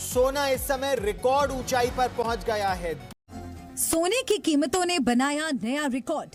सोना इस समय रिकॉर्ड ऊंचाई पर पहुंच गया है। सोने की कीमतों ने बनाया नया रिकॉर्ड।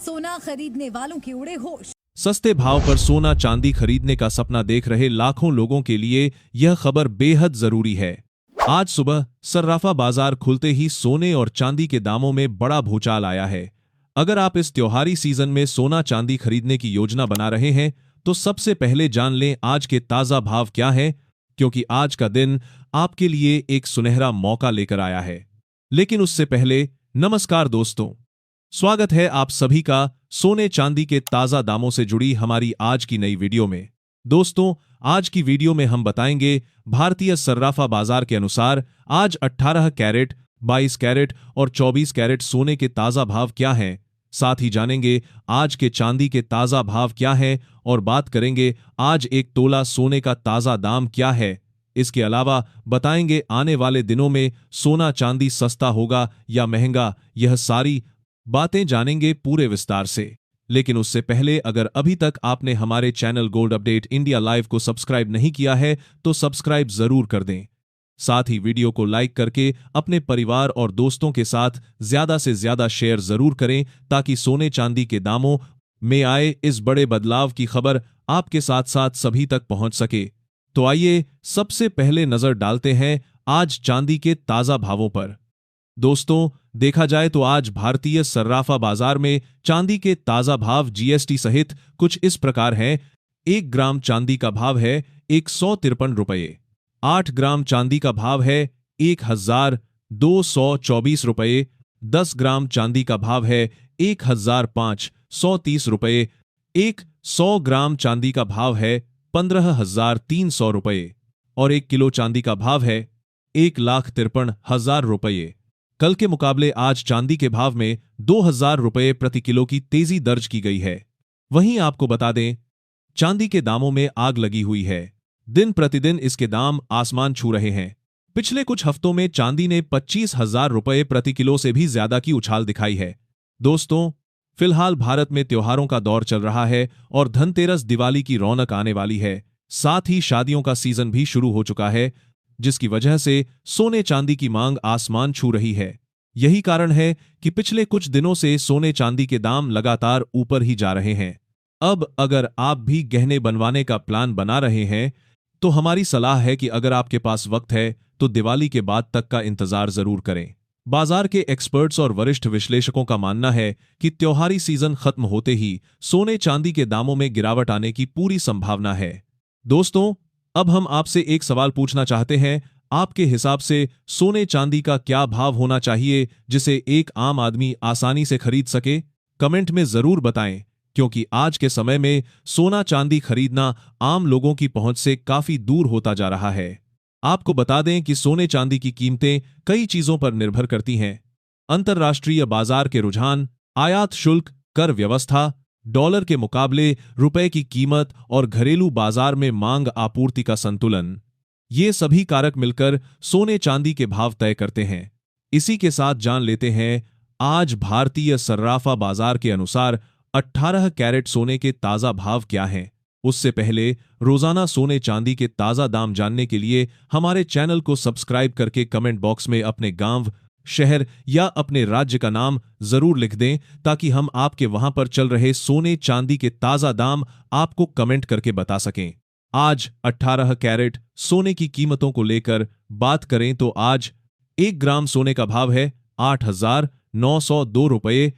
सोना खरीदने वालों के उड़े होश। सस्ते भाव पर सोना चांदी खरीदने का सपना देख रहे लाखों लोगों के लिए यह खबर बेहद जरूरी है। आज सुबह सर्राफा बाजार खुलते ही सोने और चांदी के दामों में बड़ा भूचाल आया है। अगर आप इस त्योहारी सीजन में सोना चांदी खरीदने की योजना बना रहे हैं तो सबसे पहले जान लें आज के ताजा भाव क्या हैं, क्योंकि आज का दिन आपके लिए एक सुनहरा मौका लेकर आया है। लेकिन उससे पहले नमस्कार दोस्तों, स्वागत है आप सभी का सोने चांदी के ताजा दामों से जुड़ी हमारी आज की नई वीडियो में। दोस्तों, आज की वीडियो में हम बताएंगे भारतीय सर्राफा बाजार के अनुसार आज 18 कैरेट, 22 कैरेट और 24 कैरेट सोने के ताजा भाव क्या हैं। साथ ही जानेंगे आज के चांदी के ताजा भाव क्या हैं और बात करेंगे आज एक तोला सोने का ताजा दाम क्या है। इसके अलावा बताएंगे आने वाले दिनों में सोना चांदी सस्ता होगा या महंगा। यह सारी बातें जानेंगे पूरे विस्तार से। लेकिन उससे पहले अगर अभी तक आपने हमारे channel gold update India live को सब्सक्राइब नहीं किया है तो सब्सक्राइब जरूर कर दें। साथ ही वीडियो को लाइक करके अपने परिवार और दोस्तों के साथ ज्यादा से ज्यादा शेयर जरूर करें ताकि सोने चांदी के दामों में आए इस बड़े बदलाव की खबर आपके साथ साथ सभी तक पहुंच सके। तो आइए सबसे पहले नजर डालते हैं आज चांदी के ताजा भावों पर। दोस्तों, देखा जाए तो आज भारतीय सर्राफा बाजार में चांदी के ताजा भाव जीएसटी सहित कुछ इस प्रकार हैं। 1 ग्राम चांदी का भाव है 153 रुपये। 8 ग्राम चांदी का भाव है 1224 रुपये। 10 ग्राम चांदी का भाव है 1530 रुपये। 100 ग्राम चांदी का भाव है 15,300 रुपये और 1 किलो चांदी का भाव है 1,53,000 रुपये। कल के मुकाबले आज चांदी के भाव में 2,000 रुपये प्रति किलो की तेजी दर्ज की गई है। वहीं आपको बता दें, चांदी के दामों में आग लगी हुई है। दिन प्रतिदिन इसके दाम आसमान छू रहे हैं। पिछले कुछ हफ्तों में चांदी ने 25,000 रुपये प्रति किलो से भी ज्यादा की उछाल दिखाई है। दोस्तों, फिलहाल भारत में त्योहारों का दौर चल रहा है और धनतेरस, दिवाली की रौनक आने वाली है। साथ ही शादियों का सीजन भी शुरू हो चुका है, जिसकी वजह से सोने चांदी की मांग आसमान छू रही है। यही कारण है कि पिछले कुछ दिनों से सोने चांदी के दाम लगातार ऊपर ही जा रहे हैं। अब अगर आप भी गहने बनवाने का प्लान बना रहे हैं तो हमारी सलाह है कि अगर आपके पास वक्त है तो दिवाली के बाद तक का इंतजार जरूर करें। बाजार के एक्सपर्ट्स और वरिष्ठ विश्लेषकों का मानना है कि त्योहारी सीजन खत्म होते ही सोने चांदी के दामों में गिरावट आने की पूरी संभावना है। दोस्तों, अब हम आपसे एक सवाल पूछना चाहते हैं। आपके हिसाब से सोने चांदी का क्या भाव होना चाहिए जिसे एक आम आदमी आसानी से खरीद सके? कमेंट में जरूर बताएं, क्योंकि आज के समय में सोना चांदी खरीदना आम लोगों की पहुंच से काफी दूर होता जा रहा है। आपको बता दें कि सोने चांदी की कीमतें कई चीजों पर निर्भर करती हैं। अंतर्राष्ट्रीय बाजार के रुझान, आयात शुल्क, कर व्यवस्था, डॉलर के मुकाबले रुपए की कीमत और घरेलू बाजार में मांग आपूर्ति का संतुलन, ये सभी कारक मिलकर सोने चांदी के भाव तय करते हैं। इसी के साथ जान लेते हैं आज भारतीय सर्राफा बाजार के अनुसार 18 कैरेट सोने के ताजा भाव क्या हैं। उससे पहले रोजाना सोने चांदी के ताजा दाम जानने के लिए हमारे चैनल को सब्सक्राइब करके कमेंट बॉक्स में अपने गांव, शहर या अपने राज्य का नाम जरूर लिख दें ताकि हम आपके वहां पर चल रहे सोने चांदी के ताजा दाम आपको कमेंट करके बता सकें। आज 18 कैरेट सोने की कीमतों को लेकर बात करें तो आज 1 ग्राम सोने का भाव है 8,902 रुपये।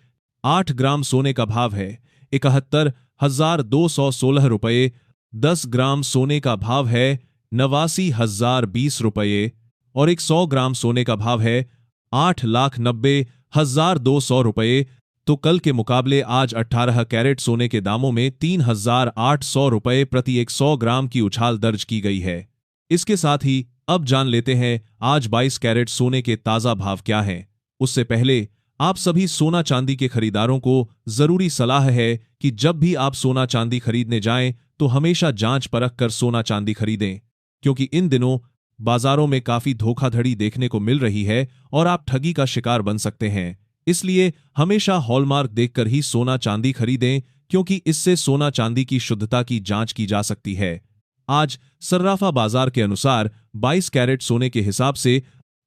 8 ग्राम सोने का भाव है 71,216 रुपये। 10 ग्राम सोने का भाव है 89,020 रुपये और 100 ग्राम सोने का भाव है 8,90,200 रुपये। तो कल के मुकाबले आज 18 कैरेट सोने के दामों में 3,800 रुपये प्रति 100 ग्राम की उछाल दर्ज की गई है। इसके साथ ही अब जान लेते हैं आज 22 कैरेट सोने के ताजा भाव क्या हैं। उससे पहले आप सभी सोना चांदी के खरीदारों को जरूरी सलाह है कि जब भी आप सोना चांदी खरीदने जाएं तो हमेशा जांच परख कर सोना चांदी खरीदें, क्योंकि इन दिनों बाजारों में काफी धोखाधड़ी देखने को मिल रही है और आप ठगी का शिकार बन सकते हैं। इसलिए हमेशा हॉलमार्क देखकर ही सोना चांदी खरीदें, क्योंकि इससे सोना चांदी की शुद्धता की जांच की जा सकती है। आज सर्राफा बाजार के अनुसार 22 कैरेट सोने के हिसाब से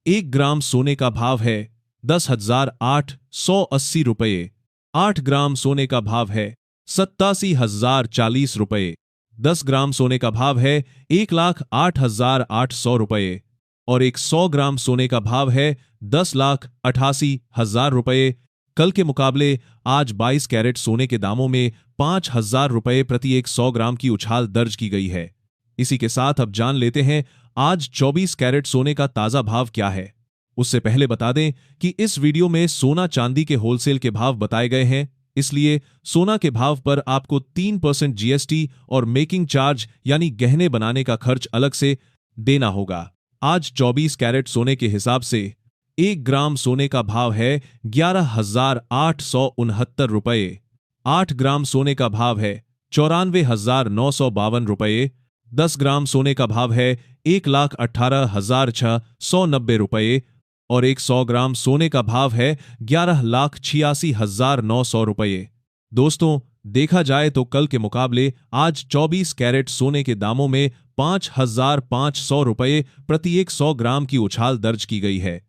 1 ग्राम सोने का भाव है 10,880 रुपये। 8 ग्राम सोने का भाव है 87,040 रुपये। 10 ग्राम सोने का भाव है 1,08,800 रुपये और 100 ग्राम सोने का भाव है 10,88,000 रुपये। कल के मुकाबले आज 22 कैरेट सोने के दामों में 5,000 रुपये प्रति 100 ग्राम की उछाल दर्ज की गई है। इसी के साथ अब जान लेते हैं आज 24 कैरेट सोने का ताजा भाव क्या है। उससे पहले बता दें कि इस वीडियो में सोना चांदी के होलसेल के भाव बताए गए हैं, इसलिए सोना के भाव पर आपको 3% जीएसटी और मेकिंग चार्ज यानी गहने बनाने का खर्च अलग से देना होगा। आज 24 कैरेट सोने के हिसाब से 1 ग्राम सोने का भाव है 11,869 रुपये। 8 ग्राम सोने का भाव है 94,952 रुपये। 10 ग्राम सोने का भाव है 1,18,690 रुपये और 100 ग्राम सोने का भाव है 11,86,900 रुपये। दोस्तों, देखा जाए तो कल के मुकाबले आज 24 कैरेट सोने के दामों में 5,500 रुपये प्रति 100 ग्राम की उछाल दर्ज की गई है।